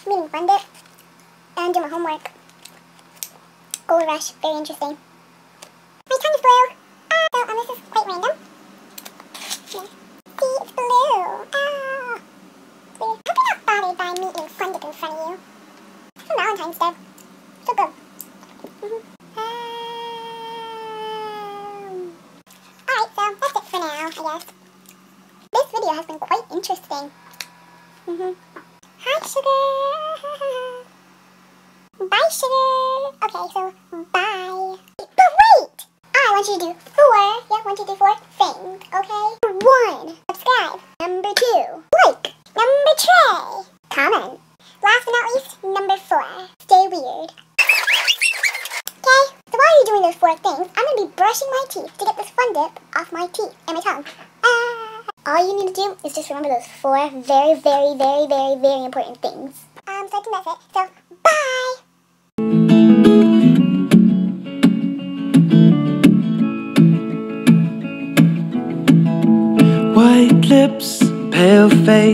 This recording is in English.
reading Fun Dip, and do my homework. Gold Rush, very interesting. My tongue is blue. So this is quite random. Yeah. See, it's blue. It's weird. Hope you're not bothered by me eating Fun Dip in front of you. It's for Valentine's Day. So good. Alright, so that's it for now, I guess. This video has been quite interesting. Hi, sugar. Bye, sugar. Okay, so bye. But wait! I want you to do 1, 2, 3, 4 things, okay? 1, subscribe. Number 2, like. Number 3, comment. Last but not least, number 4, stay weird. Okay, so while you're doing those 4 things, I'm going to be brushing my teeth to get this Fun Dip off my teeth and my tongue. All you need to do is just remember those 4 very, very, very, very, very important things. So I think that's it. So, bye! White lips, pale face.